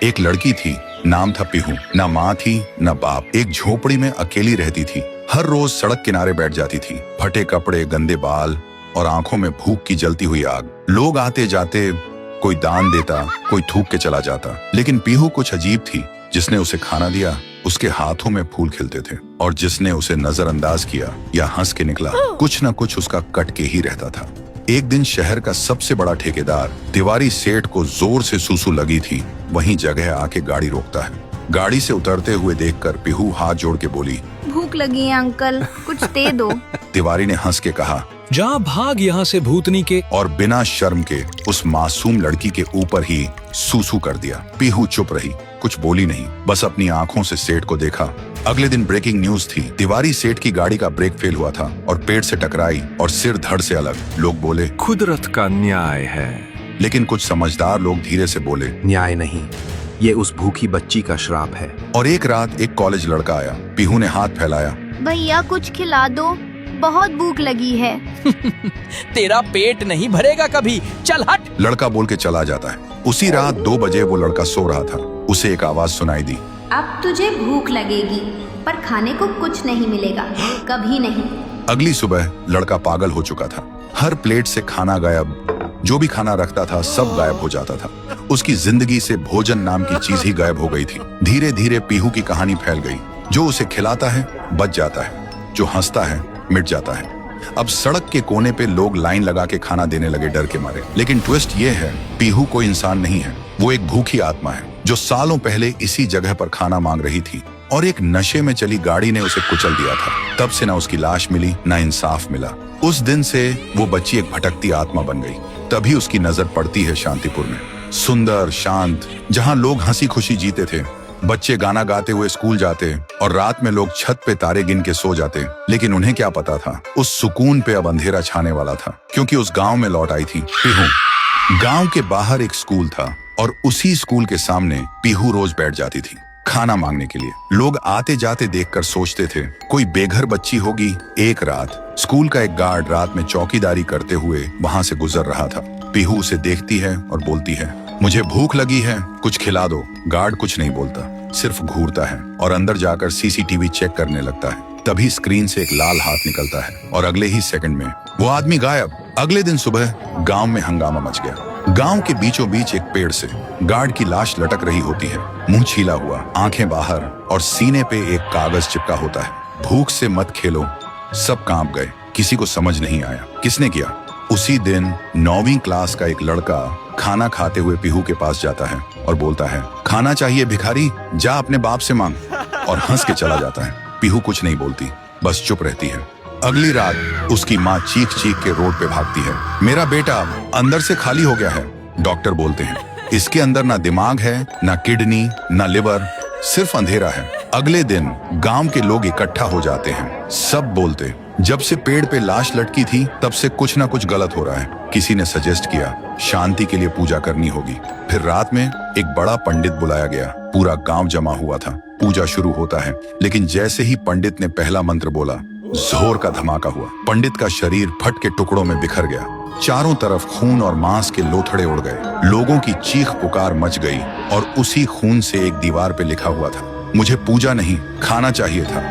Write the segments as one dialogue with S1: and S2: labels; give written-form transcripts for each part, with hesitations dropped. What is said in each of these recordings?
S1: एक लड़की थी, नाम था पीहू। ना माँ थी ना बाप, एक झोपड़ी में अकेली रहती थी। हर रोज सड़क किनारे बैठ जाती थी, फटे कपड़े, गंदे बाल और आंखों में भूख की जलती हुई आग। लोग आते जाते, कोई दान देता, कोई थूक के चला जाता, लेकिन पीहू कुछ अजीब थी। जिसने उसे खाना दिया उसके हाथों में फूल खिलते थे, और जिसने उसे नजरअंदाज किया या हंस के निकला, कुछ न कुछ उसका कट के ही रहता था। एक दिन शहर का सबसे बड़ा ठेकेदार तिवारी सेठ को जोर से सुसु लगी थी। वहीं जगह आके गाड़ी रोकता है। गाड़ी से उतरते हुए देखकर पीहू हाथ जोड़ के बोली,
S2: भूख लगी है अंकल, कुछ दे दो।
S1: तिवारी ने हंस के कहा,
S3: जा भाग यहाँ से भूतनी के।
S1: और बिना शर्म के उस मासूम लड़की के ऊपर ही सूसू कर दिया। पीहू चुप रही, कुछ बोली नहीं, बस अपनी आंखों से सेठ को देखा। अगले दिन ब्रेकिंग न्यूज थी। तिवारी सेठ की गाड़ी का ब्रेक फेल हुआ था और पेड़ से टकराई और सिर धड़ से अलग। लोग बोले,
S4: कुदरत का न्याय है।
S1: लेकिन कुछ समझदार लोग धीरे से बोले,
S4: न्याय नहीं, ये उस भूखी बच्ची का श्राप है।
S1: और एक रात एक कॉलेज लड़का आया। पीहू ने हाथ फैलाया,
S2: भैया कुछ खिला दो, बहुत भूख लगी है।
S5: तेरा पेट नहीं भरेगा कभी, चल हट।
S1: लड़का बोल के चला जाता है। उसी रात 2 बजे वो लड़का सो रहा था। उसे एक आवाज सुनाई दी,
S2: अब तुझे भूख लगेगी, पर खाने को कुछ नहीं मिलेगा, कभी नहीं।
S1: अगली सुबह लड़का पागल हो चुका था। हर प्लेट से खाना गायब, जो भी खाना रखता था सब गायब हो जाता था। उसकी जिंदगी से भोजन नाम की चीज ही गायब हो गई थी। धीरे धीरे पीहू की कहानी फैल गई। जो उसे खिलाता है बच जाता है, जो हंसता है मिट जाता है। अब सड़क के कोने पे लोग लाइन लगा के खाना देने लगे डर के मारे। लेकिन ट्विस्ट ये है, पीहू कोई इंसान नहीं है, वो एक भूखी आत्मा है जो सालों पहले इसी जगह पर खाना मांग रही थी, और एक नशे में चली गाड़ी ने उसे कुचल दिया था। तब से ना उसकी लाश मिली, ना इंसाफ मिला। उस दिन से वो बच्ची एक भटकती आत्मा बन गई। तभी उसकी नजर पड़ती है शांतिपुर में, सुंदर शांत, जहाँ लोग हंसी खुशी जीते थे, बच्चे गाना गाते हुए स्कूल जाते और रात में लोग छत पे तारे गिन के सो जाते। लेकिन उन्हें क्या पता था, उस सुकून पे अब अंधेरा छाने वाला था, क्योंकि उस गांव में लौट आई थी पीहू। गांव के बाहर एक स्कूल था और उसी स्कूल के सामने पीहू रोज बैठ जाती थी खाना मांगने के लिए। लोग आते जाते देखकर सोचते थे कोई बेघर बच्ची होगी। एक रात स्कूल का एक गार्ड रात में चौकीदारी करते हुए वहां से गुजर रहा था। पीहू उसे देखती है और बोलती है, मुझे भूख लगी है, कुछ खिला दो। गार्ड कुछ नहीं बोलता, सिर्फ घूरता है और अंदर जाकर सीसीटीवी चेक करने लगता है। तभी स्क्रीन से एक लाल हाथ निकलता है और अगले ही सेकंड में वो आदमी गायब। अगले दिन सुबह गांव में हंगामा मच गया। गांव के बीचों बीच एक पेड़ से गार्ड की लाश लटक रही होती है, मुंह छीला हुआ, आंखें बाहर, और सीने पे एक कागज चिपका होता है, भूख से मत खेलो। सब कांप गए, किसी को समझ नहीं आया किसने किया। उसी दिन 9वीं क्लास का एक लड़का खाना खाते हुए पीहू के पास जाता है और बोलता है, खाना चाहिए भिखारी, जा अपने बाप से मांग, और हंस के चला जाता है। पीहू कुछ नहीं बोलती, बस चुप रहती है। अगली रात उसकी माँ चीख चीख के रोड पे भागती है, मेरा बेटा अंदर से खाली हो गया है। डॉक्टर बोलते हैं, इसके अंदर ना दिमाग है, ना किडनी, ना लिवर, सिर्फ अंधेरा है। अगले दिन गांव के लोग इकट्ठा हो जाते हैं। सब बोलते, जब से पेड़ पे लाश लटकी थी तब से कुछ ना कुछ गलत हो रहा है। किसी ने सजेस्ट किया, शांति के लिए पूजा करनी होगी। फिर रात में एक बड़ा पंडित बुलाया गया। पूरा गांव जमा हुआ था। पूजा शुरू होता है, लेकिन जैसे ही पंडित ने पहला मंत्र बोला, जोर का धमाका हुआ। पंडित का शरीर फट के टुकड़ों में बिखर गया। चारों तरफ खून और मांस के लोथड़े उड़ गए। लोगों की चीख पुकार मच गई और उसी खून से एक दीवार पे लिखा हुआ था, मुझे पूजा नहीं, खाना चाहिए था।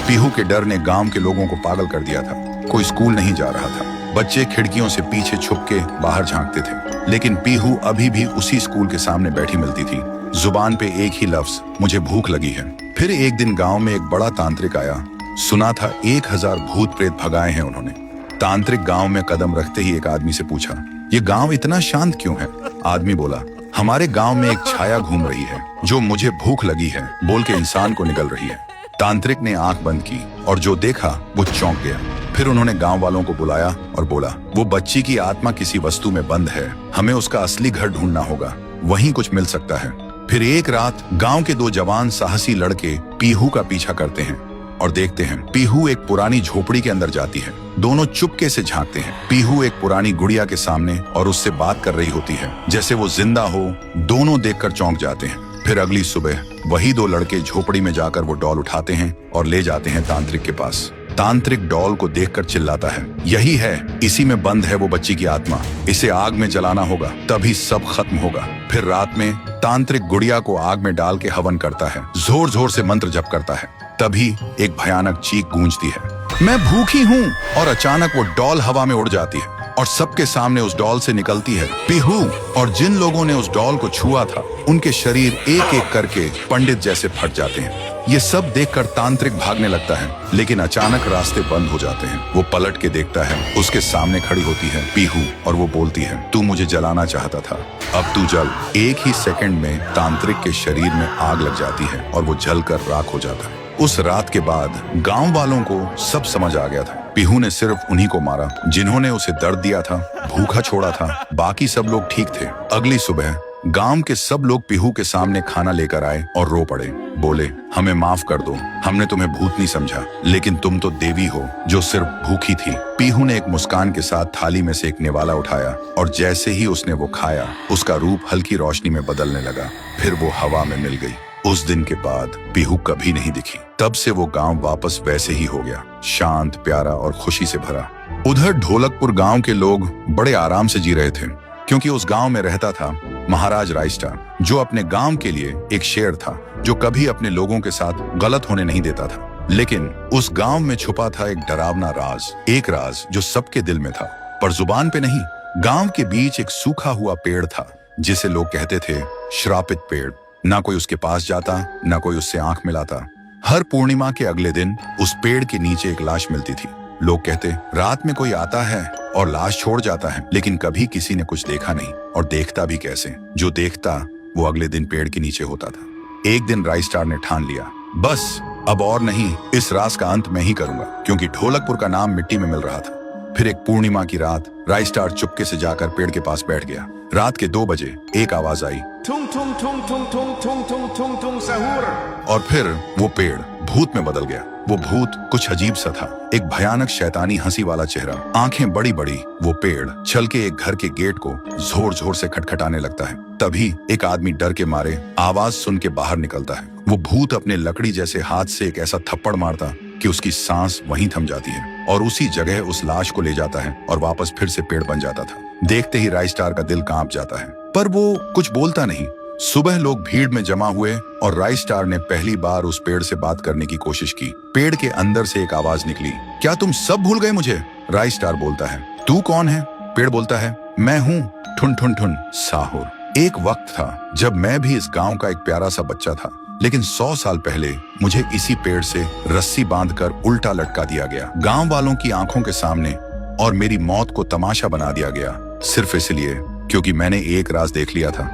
S1: पीहू के डर ने गांव के लोगों को पागल कर दिया था। कोई स्कूल नहीं जा रहा था। बच्चे खिड़कियों से पीछे छुप के बाहर झांकते थे। लेकिन पीहू अभी भी उसी स्कूल के सामने बैठी मिलती थी, जुबान पे एक ही लफ्ज, मुझे भूख लगी है। फिर एक दिन गांव में एक बड़ा तांत्रिक आया। सुना था 1000 भूत प्रेत भगाए हैं उन्होंने। तांत्रिक गांव में कदम रखते ही एक आदमी से पूछा, ये गांव इतना शांत क्यों है? आदमी बोला, हमारे गांव में एक छाया घूम रही है जो मुझे भूख लगी है बोल के इंसान को निगल रही है। तांत्रिक ने आंख बंद की और जो देखा वो चौंक गया। फिर उन्होंने गांव वालों को बुलाया और बोला, वो बच्ची की आत्मा किसी वस्तु में बंद है, हमें उसका असली घर ढूंढना होगा, वहीं कुछ मिल सकता है। फिर एक रात गांव के 2 जवान साहसी लड़के पीहू का पीछा करते हैं और देखते हैं पीहू एक पुरानी झोपड़ी के अंदर जाती है। दोनों चुपके से झांकते हैं। पीहू एक पुरानी गुड़िया के सामने और उससे बात कर रही होती है जैसे वो जिंदा हो। दोनों देखकर चौंक जाते हैं। फिर अगली सुबह वही 2 लड़के झोपड़ी में जाकर वो डॉल उठाते हैं और ले जाते हैं तांत्रिक के पास। तांत्रिक डॉल को देखकर चिल्लाता है, यही है, इसी में बंद है वो बच्ची की आत्मा, इसे आग में जलाना होगा, तभी सब खत्म होगा। फिर रात में तांत्रिक गुड़िया को आग में डाल के हवन करता है, जोर जोर से मंत्र जप करता है। तभी एक भयानक चीख गूंजती है, मैं भूखी हूँ। और अचानक वो डॉल हवा में उड़ जाती है और सबके सामने उस डॉल से निकलती है पीहू। और जिन लोगों ने उस डॉल को छुआ था उनके शरीर एक एक करके पंडित जैसे फट जाते हैं। ये सब देखकर तांत्रिक भागने लगता है, लेकिन अचानक रास्ते बंद हो जाते हैं। वो पलट के देखता है, उसके सामने खड़ी होती है पीहू और वो बोलती है, तू मुझे जलाना चाहता था, अब तू जल। एक ही सेकंड में तांत्रिक के शरीर में आग लग जाती है और वो जलकर राख हो जाता है। उस रात के बाद गांव वालों को सब समझ आ गया था, पीहू ने सिर्फ उन्हीं को मारा जिन्होंने उसे दर्द दिया था, भूखा छोड़ा था, बाकी सब लोग ठीक थे। अगली सुबह गांव के सब लोग पीहू के सामने खाना लेकर आए और रो पड़े, बोले, हमें माफ कर दो, हमने तुम्हें भूतनी समझा, लेकिन तुम तो देवी हो जो सिर्फ भूखी थी। पीहू ने एक मुस्कान के साथ थाली में से एक निवाला उठाया और जैसे ही उसने वो खाया, उसका रूप हल्की रोशनी में बदलने लगा, फिर वो हवा में मिल गई। उस दिन के बाद पीहू कभी नहीं दिखी। तब से वो गांव वापस वैसे ही हो गया, शांत, प्यारा और खुशी से भरा। उधर ढोलकपुर गांव के लोग बड़े आराम से जी रहे थे, क्योंकि उस गांव में रहता था महाराज राइस्टार, जो अपने गांव के लिए एक शेर था, जो कभी अपने लोगों के साथ गलत होने नहीं देता था। लेकिन उस गांव में छुपा था एक डरावना राज, एक राज जो सबके दिल में था, पर जुबान पे नहीं। गांव के बीच एक सूखा हुआ पेड़ था, जिसे लोग कहते थे श्रापित पेड़। ना कोई उसके पास जाता, ना कोई उससे आंख मिलाता। हर पूर्णिमा के अगले दिन उस पेड़ के नीचे एक लाश मिलती थी। लोग कहते, रात में कोई आता है और लाश छोड़ जाता है, लेकिन कभी किसी ने कुछ देखा नहीं, और देखता भी कैसे। जो देखता वो अगले दिन पेड़ के नीचे होता था। एक दिन राइस्टार ने ठान लिया, बस अब और नहीं, इस राज का अंत मैं ही करूंगा, क्योंकि ढोलकपुर का नाम मिट्टी में मिल रहा था। फिर एक पूर्णिमा की रात राइस्टार चुपके से जाकर पेड़ के पास बैठ गया। रात के 2 बजे एक आवाज आई,
S6: Tung tung tung tung tung tung tung tung tung सहूर।
S1: और फिर वो पेड़ भूत में बदल गया। वो भूत कुछ अजीब सा था, एक भयानक शैतानी हंसी वाला चेहरा, आंखें बड़ी बड़ी। वो पेड़ चल के एक घर के गेट को जोर जोर से खटखटाने लगता है। तभी एक आदमी डर के मारे आवाज सुन के बाहर निकलता है। वो भूत अपने लकड़ी जैसे हाथ से एक ऐसा थप्पड़ मारता कि उसकी सांस वहीं थम जाती है, और उसी जगह उस लाश को ले जाता है और वापस फिर से पेड़ बन जाता था। देखते ही राइस्टार का दिल कांप जाता है, पर वो कुछ बोलता नहीं। सुबह लोग भीड़ में जमा हुए और राइस्टार ने पहली बार उस पेड़ से बात करने की कोशिश की। पेड़ के अंदर से एक आवाज निकली, क्या तुम सब भूल गए मुझे? राइस्टार बोलता है, तू कौन है? पेड़ बोलता है, मैं हूँ ठुन ठुन ठुन साहुर। एक वक्त था जब मैं भी इस गांव का एक प्यारा सा बच्चा था, लेकिन 100 साल पहले मुझे इसी पेड़ से रस्सी बांधकर उल्टा लटका दिया गया, गांव वालों की आंखों के सामने, और मेरी मौत को तमाशा बना दिया गया, सिर्फ इसलिए क्योंकि मैंने एक राज देख लिया था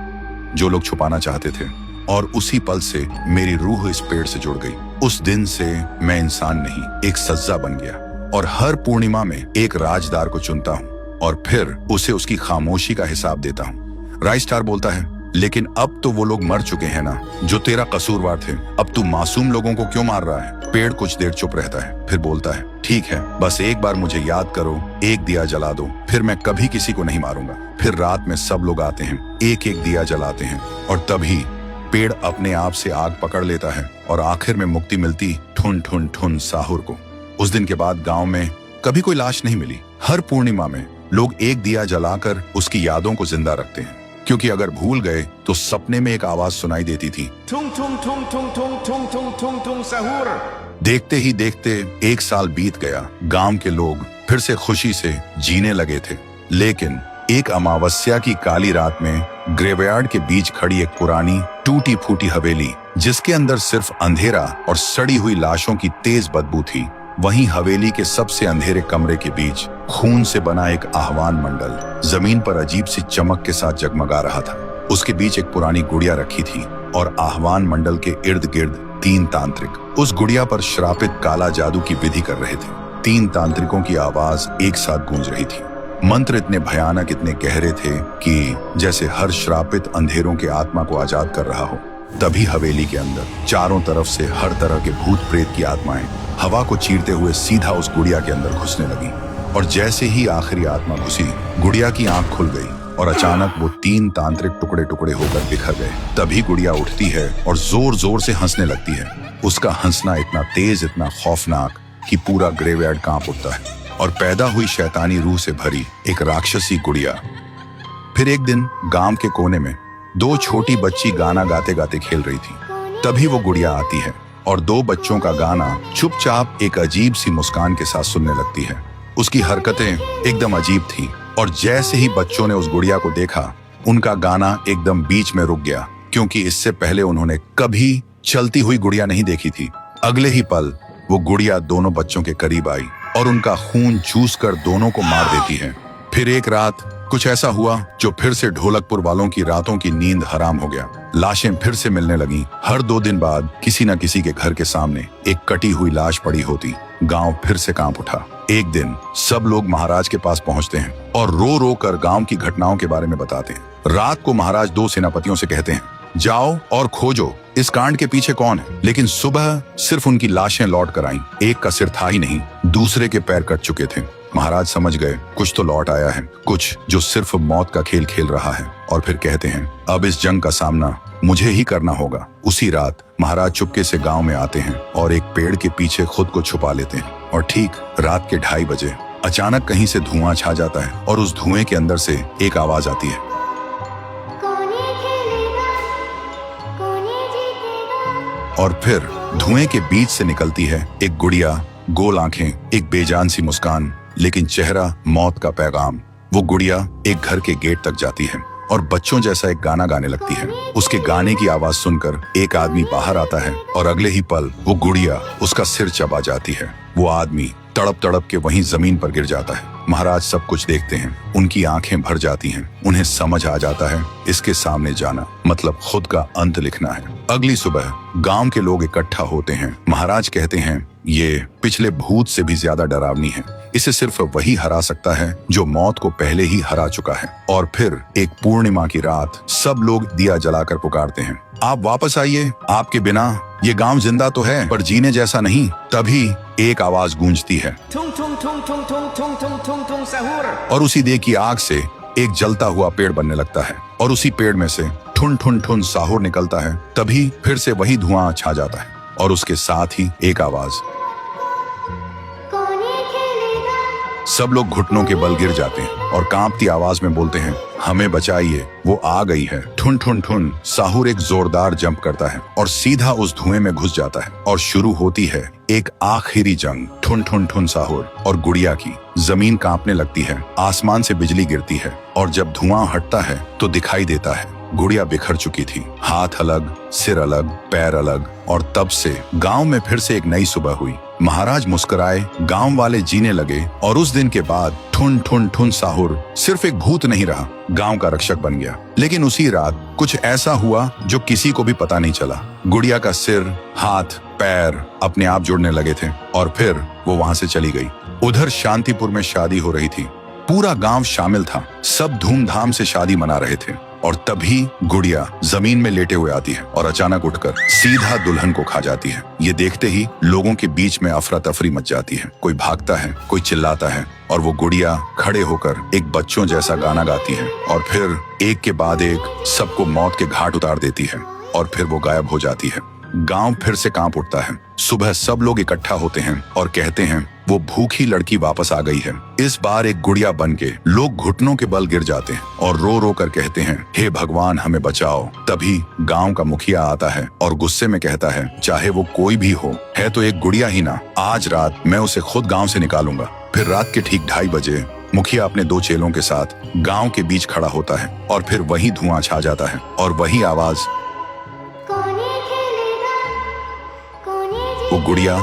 S1: जो लोग छुपाना चाहते थे। और उसी पल से मेरी रूह इस पेड़ से जुड़ गई। उस दिन से मैं इंसान नहीं, एक सज्जा बन गया, और हर पूर्णिमा में एक राजदार को चुनता हूँ और फिर उसे उसकी खामोशी का हिसाब देता हूँ। राइस्टार बोलता है, लेकिन अब तो वो लोग मर चुके हैं ना, जो तेरा कसूरवार थे। अब तू मासूम लोगों को क्यों मार रहा है? पेड़ कुछ देर चुप रहता है, फिर बोलता है, ठीक है, बस एक बार मुझे याद करो, एक दिया जला दो, फिर मैं कभी किसी को नहीं मारूंगा। फिर रात में सब लोग आते हैं, एक एक दिया जलाते हैं, और तभी पेड़ अपने आप से आग पकड़ लेता है और आखिर में मुक्ति मिलती ठुन ठुन ठुन साहुर को। उस दिन के बाद गांव में कभी कोई लाश नहीं मिली। हर पूर्णिमा में लोग एक दिया जलाकर उसकी यादों को जिंदा रखते हैं, क्योंकि अगर भूल गए तो सपने में एक आवाज सुनाई देती थी,
S6: Tung tung tung tung tung tung tung tung tung सहूर।
S1: देखते ही देखते 1 साल बीत गया। गांव के लोग फिर से खुशी से जीने लगे थे, लेकिन एक अमावस्या की काली रात में ग्रेवयार्ड के बीच खड़ी एक पुरानी टूटी फूटी हवेली, जिसके अंदर सिर्फ अंधेरा और सड़ी हुई लाशों की तेज बदबू थी, वहीं हवेली के सबसे अंधेरे कमरे के बीच खून से बना एक आह्वान मंडल जमीन पर अजीब सी चमक के साथ जगमगा रहा था। उसके बीच एक पुरानी गुड़िया रखी थी और आह्वान मंडल के इर्द गिर्द 3 तांत्रिक उस गुड़िया पर श्रापित काला जादू की विधि कर रहे थे। 3 तांत्रिकों की आवाज एक साथ गूंज रही थी। मंत्र इतने भयानक, इतने गहरे थे कि जैसे हर श्रापित अंधेरों के आत्मा को आजाद कर रहा हो। तभी हवेली के अंदर चारों तरफ से हर तरह के भूत प्रेत की आत्माएं हवा को चीरते हुए सीधा उस गुड़िया के अंदर घुसने लगी, और जैसे ही आखिरी आत्मा घुसी, गुड़िया की आंख खुल गई और अचानक वो 3 तांत्रिक टुकड़े टुकड़े होकर बिखर गए। तभी गुड़िया उठती है और जोर जोर से हंसने लगती है। उसका हंसना इतना तेज, इतना खौफनाक कि पूरा ग्रेवयार्ड कांप उठता है और पैदा हुई शैतानी रूह से भरी एक राक्षसी गुड़िया। फिर एक दिन गांव के कोने में दो छोटी बच्ची गाना गाते गाते खेल रही थी। तभी वो गुड़िया आती है और दो बच्चों का गाना चुपचाप एक अजीब सी मुस्कान के साथ सुनने लगती है। उसकी हरकतें एकदम अजीब थी और जैसे ही बच्चों ने उस गुड़िया को देखा, उनका गाना एकदम बीच में रुक गया, क्योंकि इससे पहले उन्होंने कभी चलती हुई गुड़िया नहीं देखी थी। अगले ही पल वो गुड़िया दोनों बच्चों के करीब आई और उनका खून चूस कर दोनों को मार देती है। फिर एक रात कुछ ऐसा हुआ जो फिर से ढोलकपुर वालों की रातों की नींद हराम हो गया। लाशें फिर से मिलने लगी। हर 2 दिन बाद किसी न किसी के घर के सामने एक कटी हुई लाश पड़ी होती। गांव फिर से कांप उठा। एक दिन सब लोग महाराज के पास पहुंचते हैं और रो रो कर गांव की घटनाओं के बारे में बताते हैं। रात को महाराज 2 सेनापतियों से कहते हैं, जाओ और खोजो इस कांड के पीछे कौन है। लेकिन सुबह सिर्फ उनकी लाशें लौट कर आईं। एक का सिर था ही नहीं, दूसरे के पैर कट चुके थे। महाराज समझ गए कुछ तो लौट आया है, कुछ जो सिर्फ मौत का खेल खेल रहा है। और फिर कहते हैं, अब इस जंग का सामना मुझे ही करना होगा। उसी रात महाराज चुपके से गांव में आते हैं और एक पेड़ के पीछे खुद को छुपा लेते हैं। और ठीक रात के 2:30 बजे अचानक कहीं से धुआं छा जाता है और उस धुएं के अंदर से एक आवाज आती है, और फिर धुएं के बीच से निकलती है एक गुड़िया, गोल आंखें, एक बेजान सी मुस्कान, लेकिन चेहरा मौत का पैगाम। वो गुड़िया एक घर के गेट तक जाती है और बच्चों जैसा एक गाना गाने लगती है। उसके गाने की आवाज सुनकर एक आदमी बाहर आता है और अगले ही पल वो गुड़िया उसका सिर चबा जाती है। वो आदमी तड़प तड़प के वहीं जमीन पर गिर जाता है। महाराज सब कुछ देखते हैं, उनकी आंखें भर जाती हैं। उन्हें समझ आ जाता है इसके सामने जाना मतलब खुद का अंत लिखना है। अगली सुबह गांव के लोग इकट्ठा होते हैं। महाराज कहते हैं, ये पिछले भूत से भी ज्यादा डरावनी है। इसे सिर्फ वही हरा सकता है जो मौत को पहले ही हरा चुका है। और फिर एक पूर्णिमा की रात सब लोग दिया जलाकर पुकारते हैं, आप वापस आइए, आपके बिना ये गांव जिंदा तो है पर जीने जैसा नहीं। तभी एक आवाज गूंजती है,
S6: Tung tung tung tung tung tung tung tung tung sahur.
S1: और उसी देह की आग से एक जलता हुआ पेड़ बनने लगता है और उसी पेड़ में से ठुन ठुन ठुन साहुर निकलता है। तभी फिर से वही धुआं छा जाता है और उसके साथ ही एक आवाज। सब लोग घुटनों के बल गिर जाते हैं और कांपती आवाज में बोलते हैं, हमें बचाइए, वो आ गई है। ठुन ठुन ठुन साहुर एक जोरदार जंप करता है और सीधा उस धुएं में घुस जाता है और शुरू होती है एक आखिरी जंग। ठुन ठुन ठुन साहुर और गुड़िया की। जमीन कांपने लगती है, आसमान से बिजली गिरती है और जब धुआं हटता है तो दिखाई देता है गुड़िया बिखर चुकी थी। हाथ अलग, सिर अलग, पैर अलग। और तब से गांव में फिर से एक नई सुबह हुई। महाराज मुस्कुराए, गांव वाले जीने लगे और उस दिन के बाद ठुन ठुन ठुन साहुर सिर्फ एक भूत नहीं रहा, गांव का रक्षक बन गया। लेकिन उसी रात कुछ ऐसा हुआ जो किसी को भी पता नहीं चला। गुड़िया का सिर, हाथ, पैर अपने आप जुड़ने लगे थे और फिर वो वहां से चली गई। उधर शांतिपुर में शादी हो रही थी। पूरा गांव शामिल था, सब धूमधाम से शादी मना रहे थे। और तभी गुड़िया जमीन में लेटे हुए आती है और अचानक उठकर सीधा दुल्हन को खा जाती है। ये देखते ही लोगों के बीच में अफरा तफरी मच जाती है। कोई भागता है, कोई चिल्लाता है और वो गुड़िया खड़े होकर एक बच्चों जैसा गाना गाती है और फिर एक के बाद एक सबको मौत के घाट उतार देती है और फिर वो गायब हो जाती है। गांव फिर से कांप उठता है। सुबह सब लोग इकट्ठा होते हैं और कहते हैं, वो भूखी लड़की वापस आ गई है। इस बार एक गुड़िया बन के लोग घुटनों के बल गिर जाते हैं और रो रो कर कहते हैं, हे भगवान हमें बचाओ। तभी गांव का मुखिया आता है और गुस्से में कहता है, चाहे वो कोई भी हो, है तो एक गुड़िया ही ना, आज रात मैं उसे खुद गांव से निकालूंगा। फिर रात के ठीक 2:30 बजे मुखिया अपने 2 चेलों के साथ गांव के बीच खड़ा होता है और फिर वही धुआं छा जाता है और वही आवाज। वो गुड़िया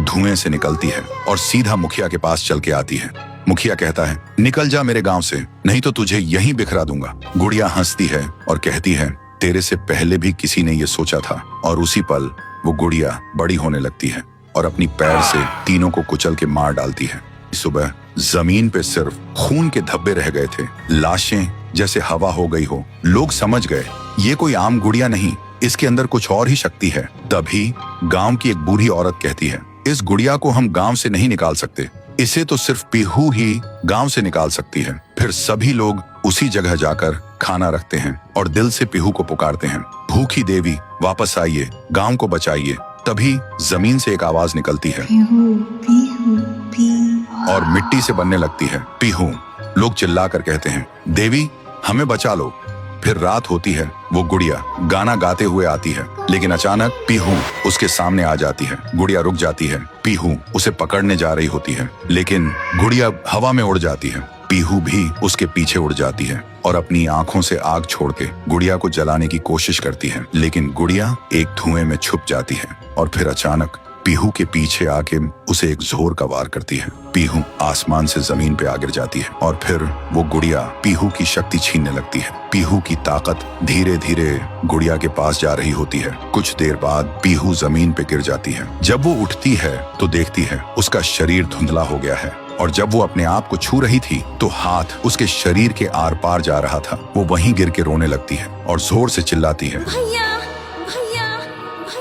S1: धुएं से निकलती है और सीधा मुखिया के पास चल के आती है। मुखिया कहता है, निकल जा मेरे गांव से, नहीं तो तुझे यहीं बिखरा दूंगा। गुड़िया हंसती है और कहती है, तेरे से पहले भी किसी ने ये सोचा था। और उसी पल वो गुड़िया बड़ी होने लगती है और अपनी पैर से तीनों को कुचल के मार डालती है। सुबह जमीन पे सिर्फ खून के धब्बे रह गए थे, लाशें जैसे हवा हो गई हो। लोग समझ गए ये कोई आम गुड़िया नहीं, इसके अंदर कुछ और ही शक्ति है। तभी गांव की एक बूढ़ी औरत कहती है, इस गुड़िया को हम गांव से नहीं निकाल सकते, इसे तो सिर्फ पीहू ही गांव से निकाल सकती है। फिर सभी लोग उसी जगह जाकर खाना रखते हैं और दिल से पीहू को पुकारते हैं, भूखी देवी वापस आइए, गांव को बचाइए। तभी जमीन से एक आवाज निकलती है और मिट्टी से बनने लगती है पीहू। लोग चिल्लाकर कहते हैं, देवी हमें बचा लो। फिर रात होती है। वो गुड़िया गाना गाते हुए आती है, लेकिन अचानक पीहू उसके सामने आ जाती है। गुड़िया रुक जाती है। पीहू उसे पकड़ने जा रही होती है, लेकिन गुड़िया हवा में उड़ जाती है। पीहू भी उसके पीछे उड़ जाती है और अपनी आंखों से आग छोड़ के गुड़िया को जलाने की कोशिश करती है, लेकिन गुड़िया एक धुएं में छुप जाती है और फिर अचानक पीहू के पीछे आके उसे एक जोर का वार करती है। पीहू आसमान से जमीन पे आ गिर जाती है और फिर वो गुड़िया पीहू की शक्ति छीनने लगती है। पीहू की ताकत धीरे धीरे गुड़िया के पास जा रही होती है। कुछ देर बाद पीहू जमीन पे गिर जाती है। जब वो उठती है तो देखती है उसका शरीर धुंधला हो गया है और जब वो अपने आप को छू रही थी तो हाथ उसके शरीर के आर पार जा रहा था। वो वहीं गिर के रोने लगती है और जोर से चिल्लाती है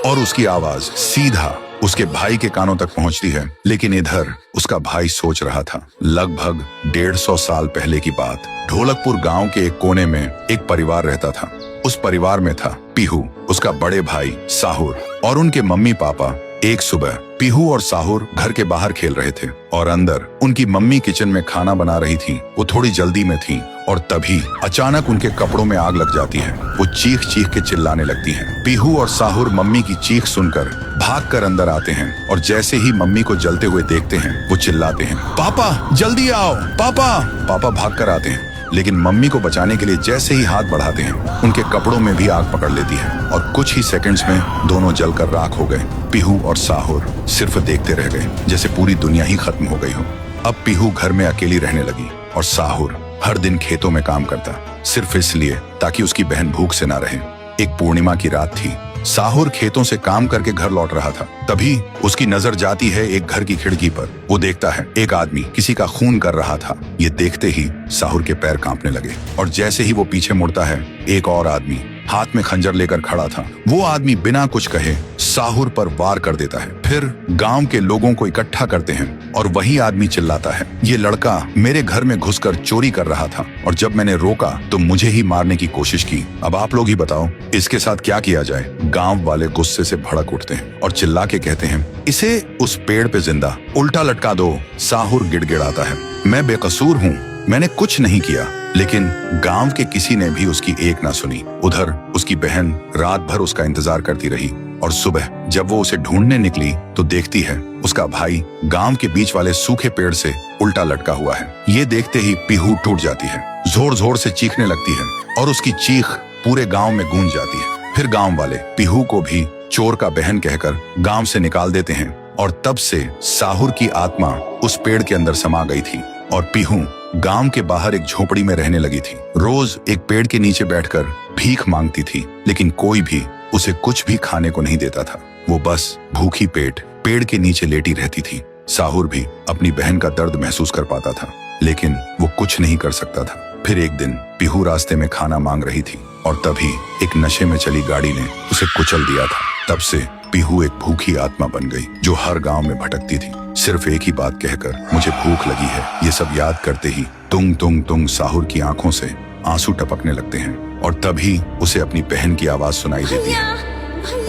S1: और उसकी आवाज सीधा उसके भाई के कानों तक पहुंचती है। लेकिन इधर उसका भाई सोच रहा था। लगभग 150 साल पहले की बात। ढोलकपुर गांव के एक कोने में एक परिवार रहता था। उस परिवार में था पीहू, उसका बड़े भाई साहुर और उनके मम्मी पापा। एक सुबह पीहू और साहुर घर के बाहर खेल रहे थे और अंदर उनकी मम्मी किचन में खाना बना रही थी। वो थोड़ी जल्दी में थी और तभी अचानक उनके कपड़ों में आग लग जाती है। वो चीख चीख के चिल्लाने लगती हैं। पीहू और साहुर मम्मी की चीख सुनकर भागकर अंदर आते हैं और जैसे ही मम्मी को जलते हुए देखते हैं वो चिल्लाते हैं, पापा जल्दी आओ पापा। पापा भागकर आते हैं, लेकिन मम्मी को बचाने के लिए जैसे ही हाथ बढ़ाते हैं उनके कपड़ों में भी आग पकड़ लेती है और कुछ ही सेकंड्स में दोनों जलकर राख हो गए। पीहू और साहुर सिर्फ देखते रह गए, जैसे पूरी दुनिया ही खत्म हो गई हो। अब पीहू घर में अकेली रहने लगी और साहुर हर दिन खेतों में काम करता, सिर्फ इसलिए ताकि उसकी बहन भूख से ना रहे। एक पूर्णिमा की रात थी। साहुर खेतों से काम करके घर लौट रहा था। तभी उसकी नजर जाती है एक घर की खिड़की पर। वो देखता है एक आदमी किसी का खून कर रहा था। ये देखते ही साहुर के पैर कांपने लगे और जैसे ही वो पीछे मुड़ता है एक और आदमी हाथ में खंजर लेकर खड़ा था। वो आदमी बिना कुछ कहे साहुर पर वार कर देता है। फिर गांव के लोगों को इकट्ठा करते हैं और वही आदमी चिल्लाता है, ये लड़का मेरे घर में घुसकर चोरी कर रहा था और जब मैंने रोका तो मुझे ही मारने की कोशिश की। अब आप लोग ही बताओ इसके साथ क्या किया जाए। गांव वाले गुस्से से भड़क उठते हैं और चिल्ला के कहते हैं, इसे उस पेड़ पे जिंदा उल्टा लटका दो। साहुर गिड़गिड़ाता है, मैं बेकसूर हूँ, मैंने कुछ नहीं किया। लेकिन गांव के किसी ने भी उसकी एक ना सुनी। उधर उसकी बहन रात भर उसका इंतजार करती रही और सुबह जब वो उसे ढूंढने निकली तो देखती है उसका भाई गांव के बीच वाले सूखे पेड़ से उल्टा लटका हुआ है। ये देखते ही पीहू टूट जाती है, जोर जोर से चीखने लगती है और उसकी चीख पूरे गांव में गूंज जाती है। फिर गांव वाले पीहू को भी चोर का बहन कहकर गांव से निकाल देते हैं और तब से साहुर की आत्मा उस पेड़ के अंदर समा गई थी और पीहू गांव के बाहर एक झोपड़ी में रहने लगी थी। रोज एक पेड़ के नीचे बैठकर भीख मांगती थी, लेकिन कोई भी उसे कुछ भी खाने को नहीं देता था। वो बस भूखी पेट पेड़ के नीचे लेटी रहती थी। साहुर भी अपनी बहन का दर्द महसूस कर पाता था, लेकिन वो कुछ नहीं कर सकता था। फिर एक दिन पीहू रास्ते में खाना मांग रही थी और तभी एक नशे में चली गाड़ी ने उसे कुचल दिया था। तब से पीहू एक भूखी आत्मा बन गई जो हर गांव में भटकती थी, सिर्फ एक ही बात कहकर, मुझे भूख लगी है। ये सब याद करते ही तुंग तुंग तुंग साहुर की आंखों से आंसू टपकने लगते हैं और तभी उसे अपनी बहन की आवाज सुनाई देती है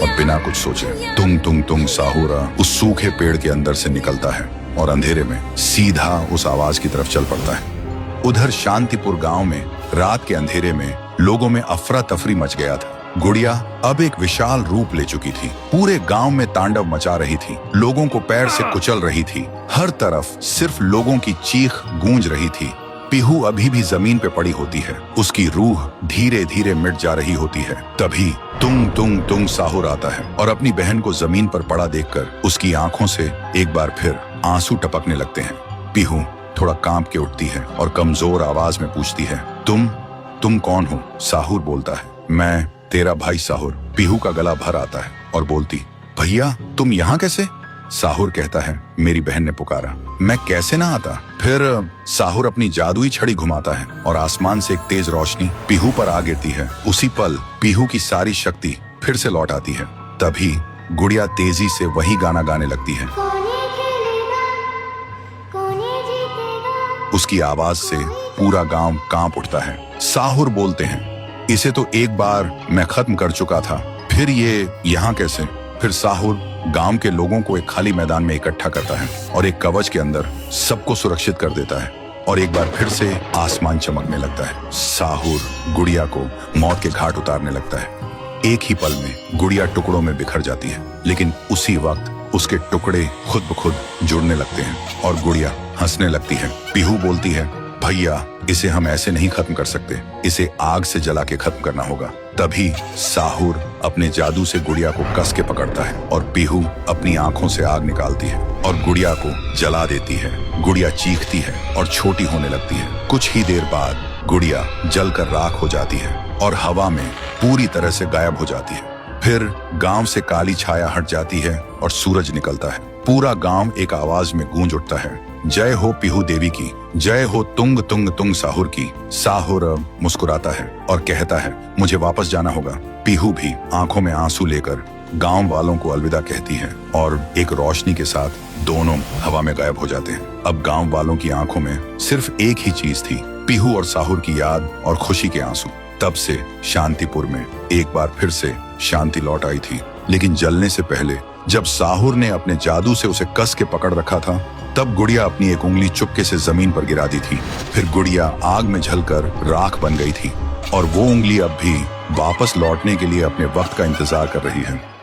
S1: और बिना कुछ सोचे तुंग तुंग तुंग साहुरा उस सूखे पेड़ के अंदर से निकलता है और अंधेरे में सीधा उस आवाज की तरफ चल पड़ता है। उधर शांतिपुर गांव में रात के अंधेरे में लोगों में अफरा तफरी मच गया था। गुड़िया अब एक विशाल रूप ले चुकी थी, पूरे गांव में तांडव मचा रही थी, लोगों को पैर से कुचल रही थी। हर तरफ सिर्फ लोगों की चीख गूंज रही थी। पीहू अभी भी जमीन पे पड़ी होती है, उसकी रूह धीरे धीरे मिट जा रही होती है। तभी तुंग तुंग तुंग साहुर आता है और अपनी बहन को जमीन पर पड़ा देखकर उसकी आंखों से एक बार फिर आंसू टपकने लगते हैं। पीहू थोड़ा कांप के उठती है और कमजोर आवाज में पूछती है, तुम कौन हो? साहुर बोलता है, मैं तेरा भाई साहुर। पीहू का गला भर आता है और बोलती, भैया तुम यहाँ कैसे? साहुर कहता है, मेरी बहन ने पुकारा, मैं कैसे ना आता। फिर साहुर अपनी जादुई छड़ी घुमाता है और आसमान से एक तेज रोशनी पीहू पर आ गिरती है। उसी पल पीहू की सारी शक्ति फिर से लौट आती है। तभी गुड़िया तेजी से वही गाना गाने लगती है। उसकी आवाज से पूरा गांव कांप उठता है। साहुर बोलते हैं, इसे तो एक बार मैं खत्म कर चुका था, फिर ये यहाँ कैसे? फिर साहुर गांव के लोगों को एक खाली मैदान में इकट्ठा करता है और एक कवच के अंदर सबको सुरक्षित कर देता है। और एक बार फिर से आसमान चमकने लगता है। साहुर गुड़िया को मौत के घाट उतारने लगता है। एक ही पल में गुड़िया टुकड़ों में बिखर जाती है, लेकिन उसी वक्त उसके टुकड़े खुद ब खुद जुड़ने लगते हैं और गुड़िया हंसने लगती है। पीहू बोलती है, भैया इसे हम ऐसे नहीं खत्म कर सकते, इसे आग से जला के खत्म करना होगा। तभी साहुर अपने जादू से गुड़िया को कस के पकड़ता है और पीहू अपनी आंखों से आग निकालती है और गुड़िया को जला देती है। गुड़िया चीखती है और छोटी होने लगती है। कुछ ही देर बाद गुड़िया जलकर राख हो जाती है और हवा में पूरी तरह से गायब हो जाती है। फिर गांव से काली छाया हट जाती है और सूरज निकलता है। पूरा गांव एक आवाज में गूंज उठता है, जय हो पीहू देवी की, जय हो तुंग तुंग तुंग साहुर की। साहुर मुस्कुराता है और कहता है, मुझे वापस जाना होगा। पीहू भी आंखों में आंसू लेकर गांव वालों को अलविदा कहती है और एक रोशनी के साथ दोनों हवा में गायब हो जाते हैं। अब गांव वालों की आंखों में सिर्फ एक ही चीज थी, पीहू और साहुर की याद और खुशी के आंसू। तब से शांतिपुर में एक बार फिर से शांति लौट आई थी। लेकिन जलने से पहले जब साहुर ने अपने जादू से उसे कस के पकड़ रखा था, तब गुड़िया अपनी एक उंगली चुपके से जमीन पर गिरा दी थी। फिर गुड़िया आग में जलकर राख बन गई थी और वो उंगली अब भी वापस लौटने के लिए अपने वक्त का इंतजार कर रही है।